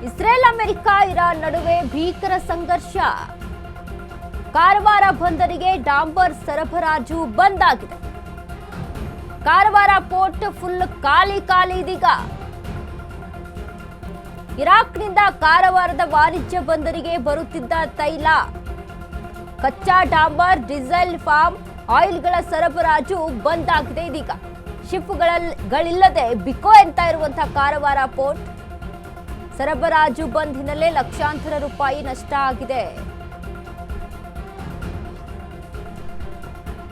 Israel America Iran ನಡುವೆ ಭೀಕರ ಸಂಘರ್ಷ. ಕಾರವಾರ ಬಂದರಿಗೆ ಡಾಂಬರ್ ಸರಬರಾಜು ಬಂದ್ ಆಗಿದೆ. ಕಾರವಾರ ಪೋರ್ಟ್ ಫುಲ್ ಖಾಲಿ ಇದೀಗ. ಇರಾಕ್ನಿಂದ ಕಾರವಾರದ ವಾಣಿಜ್ಯ ಬಂದರಿಗೆ ಬರುತ್ತಿದ್ದ ತೈಲ, ಕಚ್ಚಾ ಡಾಂಬರ್, ಡೀಸೆಲ್, ಫಾರ್ಮ್ ಆಯಿಲ್ಗಳ ಸರಬರಾಜು ಬಂದ್ ಆಗಿದೆ ಇದೀಗ. ಶಿಪ್ಗಳಿಲ್ಲದೆ ಬಿಕೋ ಅಂತ ಇರುವಂತಹ ಕಾರವಾರ ಪೋರ್ಟ್ ಸರಬರಾಜು ಬಂದ್ ಹಿನ್ನೆಲೆ ಲಕ್ಷಾಂತರ ರೂಪಾಯಿ ನಷ್ಟ ಆಗಿದೆ.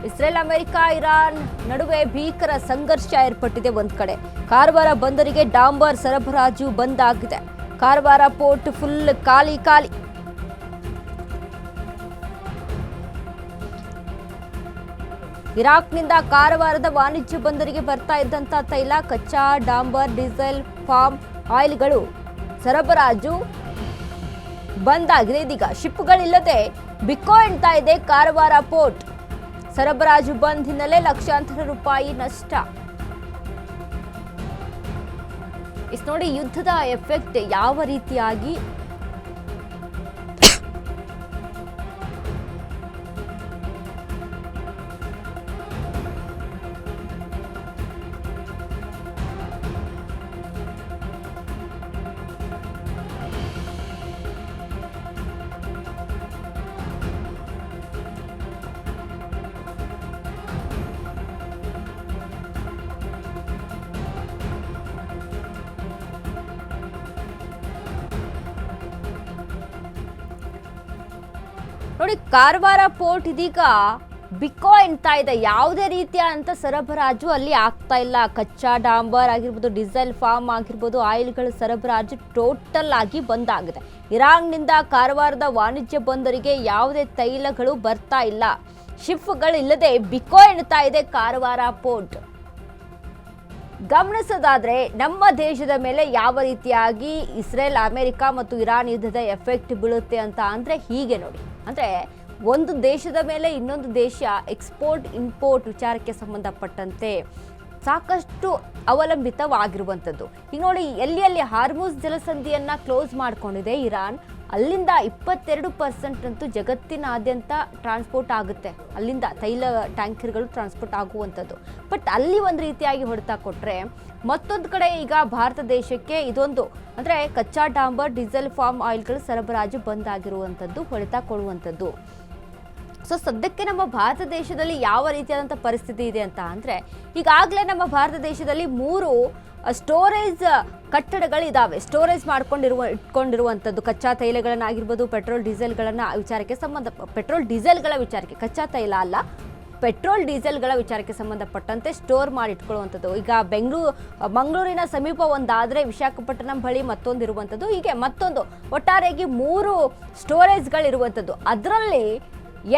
ಇಸ್ರೇಲ್ ಅಮೆರಿಕ ಇರಾನ್ ನಡುವೆ ಭೀಕರ ಸಂಘರ್ಷ ಏರ್ಪಟ್ಟಿದೆ. ಒಂದ್ ಕಡೆ ಕಾರವಾರ ಬಂದರಿಗೆ ಡಾಂಬರ್ ಸರಬರಾಜು ಬಂದ್ ಆಗಿದೆ. ಕಾರವಾರ ಪೋರ್ಟ್ ಫುಲ್ ಖಾಲಿ. ಇರಾಕ್ನಿಂದ ಕಾರವಾರದ ವಾಣಿಜ್ಯ ಬಂದರಿಗೆ ಬರ್ತಾ ಇದ್ದಂತ ತೈಲ, ಕಚ್ಚಾ ಡಾಂಬರ್, ಡೀಸೆಲ್, ಫಾರ್ಮ್ ಆಯಿಲ್ಗಳು ಸರಬರಾಜು ಬಂದ್ ಆಗಿದೆ ಇದೀಗ. ಶಿಪ್ಗಳಿಲ್ಲದೆ ಬಿಕೋ ಎನ್ತಾ ಇದೆ ಕಾರವಾರ ಪೋರ್ಟ್. ಸರಬರಾಜು ಬಂದ್ ಹಿನ್ನೆಲೆ ಲಕ್ಷಾಂತರ ರೂಪಾಯಿ ನಷ್ಟ. ಇಸ್ ನೋಡಿ ಯುದ್ಧದ ಎಫೆಕ್ಟ್ ಯಾವ ರೀತಿಯಾಗಿ ನೋಡಿ, ಕಾರವಾರ ಪೋರ್ಟ್ ಇದೀಗ ಬಿಕೋ ಎನ್ತಾ ಇದೆ. ಯಾವುದೇ ರೀತಿಯ ಅಂತ ಸರಬರಾಜು ಅಲ್ಲಿ ಆಗ್ತಾ ಇಲ್ಲ. ಕಚ್ಚಾ ಡಾಂಬರ್ ಆಗಿರ್ಬೋದು, ಡೀಸೆಲ್, ಫಾರ್ಮ್ ಆಗಿರ್ಬೋದು, ಆಯಿಲ್ಗಳ ಸರಬರಾಜು ಟೋಟಲ್ ಆಗಿ ಬಂದ್ ಆಗಿದೆ. ಇರಾನ್ನಿಂದ ಕಾರವಾರದ ವಾಣಿಜ್ಯ ಬಂದರಿಗೆ ಯಾವುದೇ ತೈಲಗಳು ಬರ್ತಾ ಇಲ್ಲ. ಶಿಪ್ಗಳಿಲ್ಲದೆ ಬಿಕೋ ಎನ್ತಾ ಇದೆ ಕಾರವಾರ ಪೋರ್ಟ್. ಗಮನಿಸೋದಾದ್ರೆ ನಮ್ಮ ದೇಶದ ಮೇಲೆ ಯಾವ ರೀತಿಯಾಗಿ ಇಸ್ರೇಲ್, ಅಮೆರಿಕ ಮತ್ತು ಇರಾನ್ ಯುದ್ಧದ ಎಫೆಕ್ಟ್ ಬೀಳುತ್ತೆ ಅಂತ ಅಂದ್ರೆ ಹೀಗೆ ನೋಡಿ. ಅಂದ್ರೆ ಒಂದು ದೇಶದ ಮೇಲೆ ಇನ್ನೊಂದು ದೇಶ ಎಕ್ಸ್ಪೋರ್ಟ್ ಇಂಪೋರ್ಟ್ ವಿಚಾರಕ್ಕೆ ಸಂಬಂಧಪಟ್ಟಂತೆ ಸಾಕಷ್ಟು ಅವಲಂಬಿತವಾಗಿರುವಂಥದ್ದು. ಈಗ ನೋಡಿ, ಎಲ್ಲಿ ಹಾರ್ಮುಜ್ ಜಲಸಂಧಿಯನ್ನ ಕ್ಲೋಸ್ ಮಾಡ್ಕೊಂಡಿದೆ ಇರಾನ್, ಅಲ್ಲಿಂದ 22% ಅಂತೂ ಜಗತ್ತಿನಾದ್ಯಂತ ಟ್ರಾನ್ಸ್ಪೋರ್ಟ್ ಆಗುತ್ತೆ. ಅಲ್ಲಿಂದ ತೈಲ ಟ್ಯಾಂಕರ್ಗಳು ಟ್ರಾನ್ಸ್ಪೋರ್ಟ್ ಆಗುವಂಥದ್ದು. ಬಟ್ ಅಲ್ಲಿ ಒಂದು ರೀತಿಯಾಗಿ ಹೊಡೆತ ಕೊಟ್ಟರೆ, ಮತ್ತೊಂದು ಕಡೆ ಈಗ ಭಾರತ ದೇಶಕ್ಕೆ ಇದೊಂದು ಅಂದರೆ ಕಚ್ಚಾ ಡಾಂಬರ್, ಡೀಸೆಲ್, ಫಾರ್ಮ್ ಆಯಿಲ್ಗಳು ಸರಬರಾಜು ಬಂದ್ ಆಗಿರುವಂಥದ್ದು, ಹೊಡೆತ ಕೊಡುವಂಥದ್ದು. ಸೊ ಸದ್ಯಕ್ಕೆ ನಮ್ಮ ಭಾರತ ದೇಶದಲ್ಲಿ ಯಾವ ರೀತಿಯಾದಂಥ ಪರಿಸ್ಥಿತಿ ಇದೆ ಅಂತ ಅಂದರೆ, ಈಗಾಗಲೇ ನಮ್ಮ ಭಾರತ ದೇಶದಲ್ಲಿ 3 ಸ್ಟೋರೇಜ್ ಕಟ್ಟಡಗಳಿದ್ದಾವೆ. ಸ್ಟೋರೇಜ್ ಇಟ್ಕೊಂಡಿರುವಂಥದ್ದು ಕಚ್ಚಾ ತೈಲಗಳನ್ನಾಗಿರ್ಬೋದು, ಪೆಟ್ರೋಲ್ ಡೀಸೆಲ್ಗಳನ್ನ ವಿಚಾರಕ್ಕೆ ಪೆಟ್ರೋಲ್ ಡೀಸೆಲ್ಗಳ ವಿಚಾರಕ್ಕೆ, ಕಚ್ಚಾ ತೈಲ ಅಲ್ಲ, ಪೆಟ್ರೋಲ್ ಡೀಸೆಲ್ಗಳ ವಿಚಾರಕ್ಕೆ ಸಂಬಂಧಪಟ್ಟಂತೆ ಸ್ಟೋರ್ ಮಾಡಿ ಇಟ್ಕೊಳ್ಳುವಂಥದ್ದು. ಈಗ ಮಂಗಳೂರಿನ ಸಮೀಪ ಒಂದಾದರೆ ವಿಶಾಖಪಟ್ಟಣಂ ಬಳಿ ಮತ್ತೊಂದು ಇರುವಂಥದ್ದು, ಹೀಗೆ ಮತ್ತೊಂದು ಒಟ್ಟಾರೆಯಾಗಿ 3 ಸ್ಟೋರೇಜ್ಗಳಿರುವಂಥದ್ದು. ಅದರಲ್ಲಿ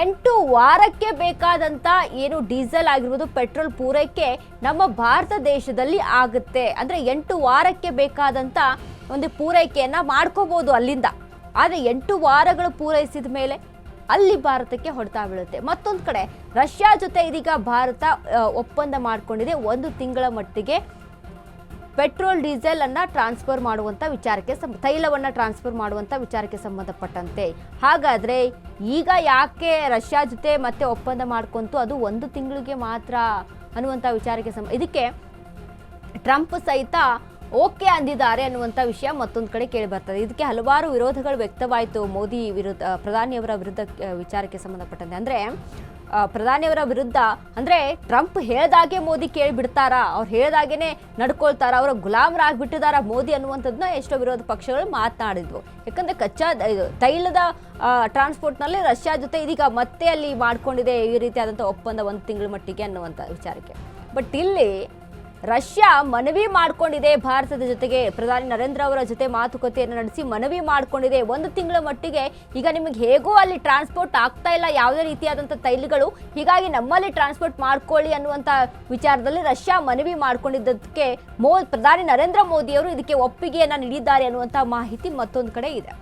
8 ವಾರಕ್ಕೆ ಬೇಕಾದಂಥ ಏನು ಡೀಸೆಲ್ ಆಗಿರ್ಬೋದು, ಪೆಟ್ರೋಲ್ ಪೂರೈಕೆ ನಮ್ಮ ಭಾರತ ದೇಶದಲ್ಲಿ ಆಗುತ್ತೆ. ಅಂದರೆ 8 ವಾರಕ್ಕೆ ಬೇಕಾದಂಥ ಒಂದು ಪೂರೈಕೆಯನ್ನು ಮಾಡ್ಕೋಬೋದು ಅಲ್ಲಿಂದ. ಆದರೆ 8 ವಾರಗಳು ಪೂರೈಸಿದ ಮೇಲೆ ಅಲ್ಲಿ ಭಾರತಕ್ಕೆ ಹೊಡೆತ ಬೀಳುತ್ತೆ. ಮತ್ತೊಂದು ಕಡೆ ರಷ್ಯಾ ಜೊತೆ ಇದೀಗ ಭಾರತ ಒಪ್ಪಂದ ಮಾಡಿಕೊಂಡಿದೆ 1 ತಿಂಗಳ ಮಟ್ಟಿಗೆ ಪೆಟ್ರೋಲ್ ಡೀಸೆಲ್ ಅನ್ನ ಟ್ರಾನ್ಸ್ಫರ್ ಮಾಡುವಂಥ ವಿಚಾರಕ್ಕೆ, ತೈಲವನ್ನು ಟ್ರಾನ್ಸ್ಫರ್ ಮಾಡುವಂಥ ವಿಚಾರಕ್ಕೆ ಸಂಬಂಧಪಟ್ಟಂತೆ. ಹಾಗಾದರೆ ಈಗ ಯಾಕೆ ರಷ್ಯಾ ಜೊತೆ ಮತ್ತೆ ಒಪ್ಪಂದ ಮಾಡ್ಕೊಂತು, ಅದು 1 ತಿಂಗಳಿಗೆ ಮಾತ್ರ ಅನ್ನುವಂಥ ವಿಚಾರಕ್ಕೆ ಇದಕ್ಕೆ ಟ್ರಂಪ್ ಸಹಿತ ಓಕೆ ಅಂದಿದ್ದಾರೆ ಅನ್ನುವಂಥ ವಿಷಯ ಮತ್ತೊಂದು ಕಡೆ ಕೇಳಿ ಬರ್ತದೆ. ಇದಕ್ಕೆ ಹಲವಾರು ವಿರೋಧಗಳು ವ್ಯಕ್ತವಾಯಿತು ಮೋದಿ ವಿರುದ್ಧ, ಪ್ರಧಾನಿಯವರ ವಿರುದ್ಧ ವಿಚಾರಕ್ಕೆ ಸಂಬಂಧಪಟ್ಟಂತೆ. ಅಂದರೆ ಪ್ರಧಾನಿಯವರ ವಿರುದ್ಧ ಅಂದರೆ ಟ್ರಂಪ್ ಹೇಳ್ದಾಗೆ ಮೋದಿ ಕೇಳಿಬಿಡ್ತಾರಾ, ಅವ್ರು ಹೇಳ್ದಾಗೇನೆ ನಡ್ಕೊಳ್ತಾರ, ಅವರ ಗುಲಾಮರಾಗ್ಬಿಟ್ಟಿದಾರ ಮೋದಿ ಅನ್ನುವಂಥದ್ದನ್ನ ಎಷ್ಟೋ ವಿರೋಧ ಪಕ್ಷಗಳು ಮಾತನಾಡಿದ್ವು. ಯಾಕಂದರೆ ಕಚ್ಚಾ ತೈಲದ ಟ್ರಾನ್ಸ್ಪೋರ್ಟ್ನಲ್ಲಿ ರಷ್ಯಾ ಜೊತೆ ಇದೀಗ ಮತ್ತೆ ಅಲ್ಲಿ ಮಾಡ್ಕೊಂಡಿದೆ ಈ ರೀತಿಯಾದಂಥ ಒಪ್ಪಂದ 1 ತಿಂಗಳ ಮಟ್ಟಿಗೆ ಅನ್ನುವಂಥ ವಿಚಾರಕ್ಕೆ. ಬಟ್ ಇಲ್ಲಿ ರಷ್ಯಾ ಮನವಿ ಮಾಡಿಕೊಂಡಿದೆ ಭಾರತದ ಜೊತೆಗೆ, ಪ್ರಧಾನಿ ನರೇಂದ್ರ ಅವರ ಜೊತೆ ಮಾತುಕತೆಯನ್ನು ನಡೆಸಿ ಮನವಿ ಮಾಡಿಕೊಂಡಿದೆ 1 ತಿಂಗಳ ಮಟ್ಟಿಗೆ. ಈಗ ನಿಮಗೆ ಹೇಗೋ ಅಲ್ಲಿ ಟ್ರಾನ್ಸ್ಪೋರ್ಟ್ ಆಗ್ತಾ ಇಲ್ಲ ಯಾವುದೇ ರೀತಿಯಾದಂಥ ತೈಲಗಳು, ಹೀಗಾಗಿ ನಮ್ಮಲ್ಲಿ ಟ್ರಾನ್ಸ್ಪೋರ್ಟ್ ಮಾಡ್ಕೊಳ್ಳಿ ಅನ್ನುವಂಥ ವಿಚಾರದಲ್ಲಿ ರಷ್ಯಾ ಮನವಿ ಮಾಡಿಕೊಂಡಿದ್ದಕ್ಕೆ ಪ್ರಧಾನಿ ನರೇಂದ್ರ ಮೋದಿಯವರು ಇದಕ್ಕೆ ಒಪ್ಪಿಗೆಯನ್ನು ನೀಡಿದ್ದಾರೆ ಅನ್ನುವಂಥ ಮಾಹಿತಿ ಮತ್ತೊಂದು ಕಡೆ ಇದೆ.